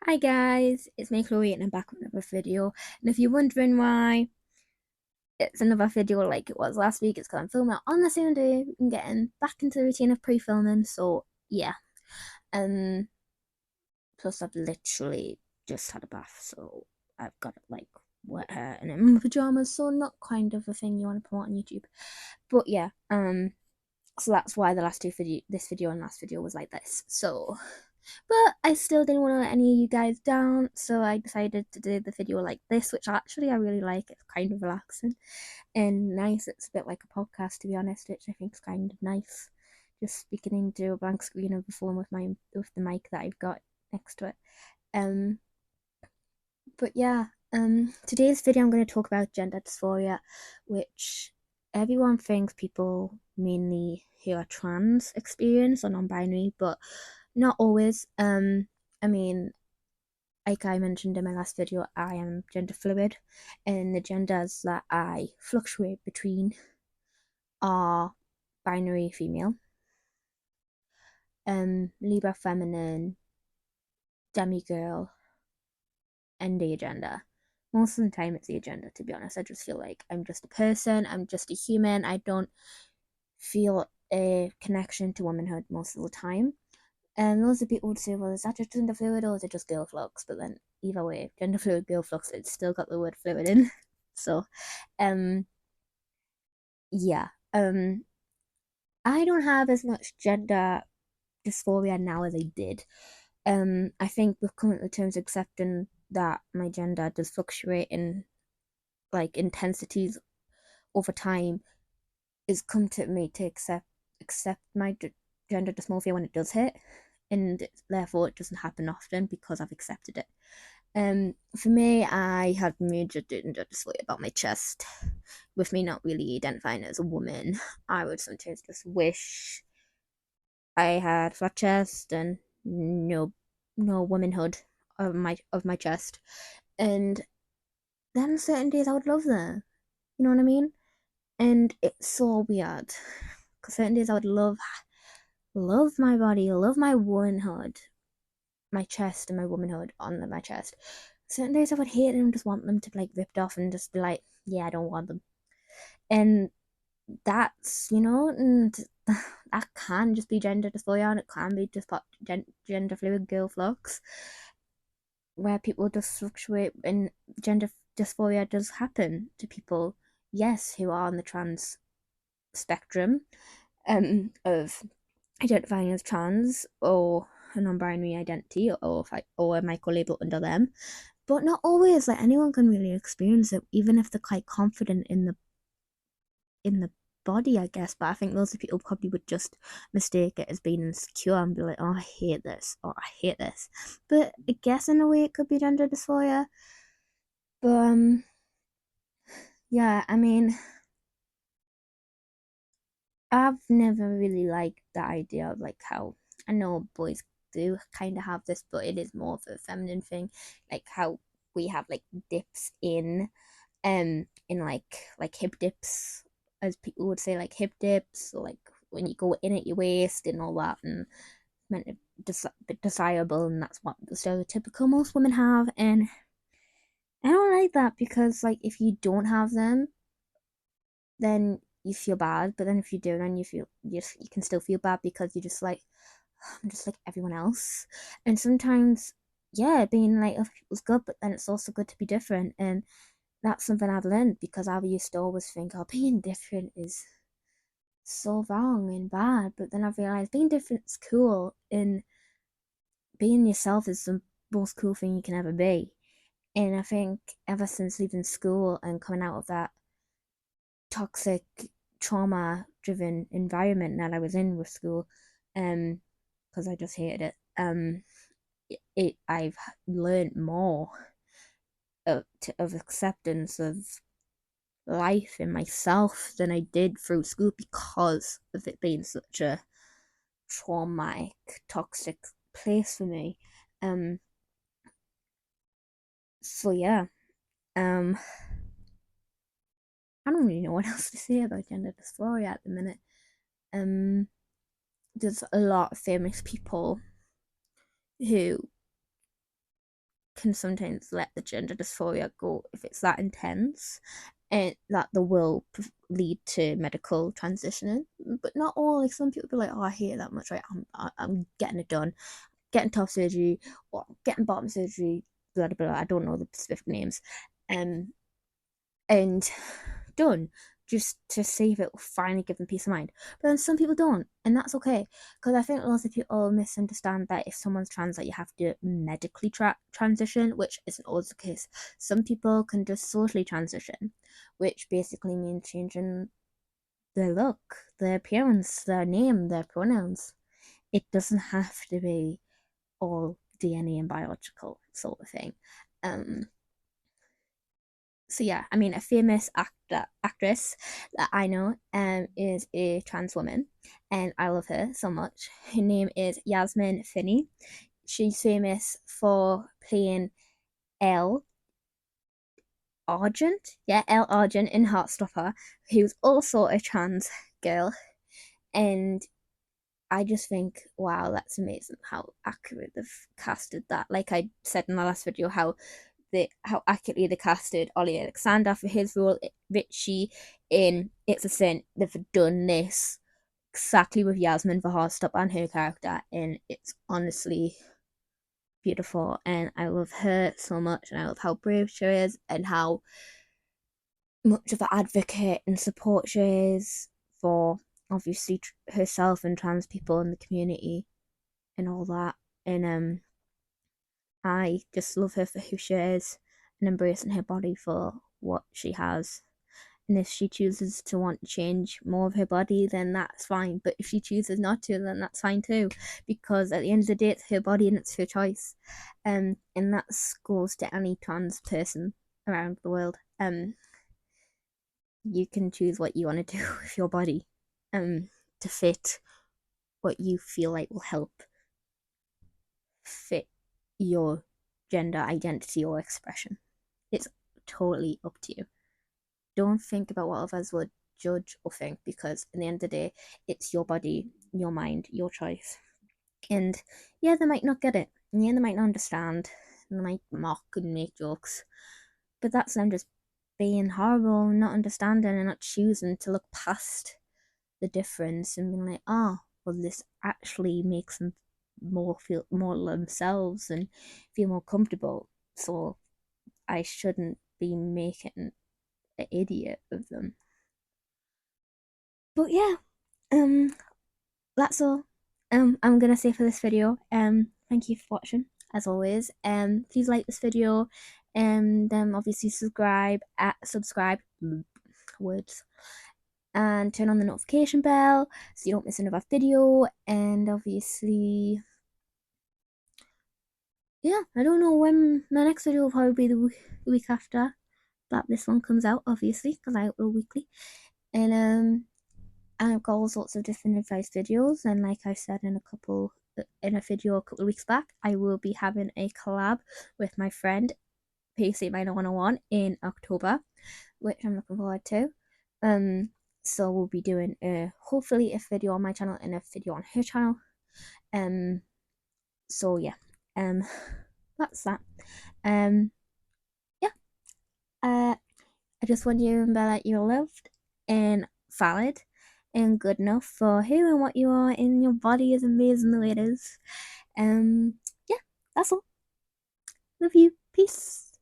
Hi guys, it's me Chloe and I'm back with another video. And if you're wondering why it's another video like it was last week, it's because I'm filming on the same day and getting back into the routine of pre-filming. So yeah, um, plus I've literally just had a bath, so I've got like wet hair and in my pajamas, so not kind of a thing you want to promote on YouTube. But yeah, so that's why this video and last video was like this. So but I still didn't want to let any of you guys down, so I decided to do the video like this, which actually I really like. It's kind of relaxing and nice. It's a bit like a podcast, to be honest, which I think is kind of nice. Just speaking into a blank screen of the phone with the mic that I've got next to it. Um, but yeah, today's video I'm going to talk about gender dysphoria, which everyone thinks people mainly who are trans experience or non-binary, but not always. I mean, like I mentioned in my last video, I am gender fluid, and the genders that I fluctuate between are binary female, Libra feminine, demigirl, and the agenda. Most of the time, it's the agenda, to be honest. I just feel like I'm just a person, I'm just a human. I don't feel a connection to womanhood most of the time. And loads of people would say, well, is that just gender fluid or is it just girl flux? But then either way, gender fluid, girl flux, it's still got the word fluid in. So, um, yeah. I don't have as much gender dysphoria now as I did. I think we've come to terms accepting that my gender does fluctuate in like intensities over time is come to me to accept my gender dysmorphia when it does hit, and therefore it doesn't happen often because I've accepted it. For me, I had major gender dysphoria about my chest, with me not really identifying as a woman. I would sometimes just wish I had flat chest and no womanhood of my chest, and then certain days I would love that. You know what I mean? And it's so weird because certain days I would love my body, love my womanhood, my chest and my womanhood on my chest. Certain days I would hate them, just want them to be like ripped off and just be like, yeah, I don't want them. And that's, and that can just be gender dysphoria and it can be just gender fluid girl flux, where people just fluctuate and gender dysphoria does happen to people, yes, who are on the trans spectrum of identifying as trans or a non-binary identity, or if or a micro label under them, but not always. Like anyone can really experience it, even if they're quite confident in the body, I guess. But I think lots of people probably would just mistake it as being insecure and be like, "Oh, I hate this," or "I hate this." But I guess in a way it could be gender dysphoria. But yeah, I mean, I've never really liked the idea of like how I know boys do kind of have this, but it is more of a feminine thing, like how we have like dips in like hip dips, as people would say, like hip dips, or like when you go in at your waist and all that, and meant to be desirable, and that's what the stereotypical most women have, and I don't like that because like if you don't have them, then you feel bad. But then if you do, then you can still feel bad because you're just like, I'm just like everyone else. And sometimes, yeah, being like other people's good, but then it's also good to be different. And that's something I've learned because I used to always think, oh, being different is so wrong and bad. But then I've realized being different is cool, and being yourself is the most cool thing you can ever be. And I think ever since leaving school and coming out of that toxic trauma driven environment that I was in with school, because I just hated it. I've learned more of acceptance of life and myself than I did through school because of it being such a traumatic, toxic place for me. Um, so yeah, um, I don't really know what else to say about gender dysphoria at the minute. Um, there's a lot of famous people who can sometimes let the gender dysphoria go if it's that intense, and that the will lead to medical transitioning. But not all. Like some people be like, "Oh, I hate it that much. Right, I'm getting it done, getting top surgery or getting bottom surgery." Blah blah blah. I don't know the specific names, um, and done, just to see if it will finally give them peace of mind. But then some people don't, and that's okay. Because I think lots of people misunderstand that if someone's trans, that you have to medically transition, which isn't always the case. Some people can just socially transition, which basically means changing their look, their appearance, their name, their pronouns. It doesn't have to be all DNA and biological sort of thing. Um, so yeah, I mean, a famous actress that I know is a trans woman, and I love her so much. Her name is Yasmin Finney. She's famous for playing Elle Argent, yeah, Elle Argent in Heartstopper, who's also a trans girl, and I just think, wow, that's amazing how accurate they've casted that. Like I said in the last video, how accurately they casted Ollie Alexander for his role, Richie in It's a Sin. They've done this exactly with Yasmin for Heartstop and her character, and it's honestly beautiful. And I love her so much, and I love how brave she is, and how much of an advocate and support she is for obviously herself and trans people in the community and all that. And I just love her for who she is and embracing her body for what she has. And if she chooses to want to change more of her body, then that's fine. But if she chooses not to, then that's fine too. Because at the end of the day, it's her body and it's her choice. And that goes to any trans person around the world. You can choose what you want to do with your body, to fit what you feel like will help fit your gender identity or expression. It's totally up to you. Don't think about what others would judge or think, because in the end of the day, it's your body, your mind, your choice. And yeah, they might not get it. And yeah, they might not understand. And they might mock and make jokes. But that's them just being horrible, not understanding and not choosing to look past the difference and being like, oh, well, this actually makes them feel more themselves and feel more comfortable. So I shouldn't be making an idiot of them. But yeah, um, that's all. I'm gonna say for this video. Thank you for watching, as always. Please like this video, and obviously subscribe words, and turn on the notification bell so you don't miss another video. And obviously, yeah, I don't know when my next video will probably be the week after that this one comes out, obviously, because I upload weekly. And I've got all sorts of different advice videos, and like I said in a video a couple of weeks back, I will be having a collab with my friend PC Minor 101 in October, which I'm looking forward to. So we'll be doing hopefully a video on my channel and a video on her channel. So yeah, that's that. Yeah. I just want you to remember that you're loved and valid and good enough for who and what you are, and your body is amazing the way it is. Yeah, that's all. Love you. Peace.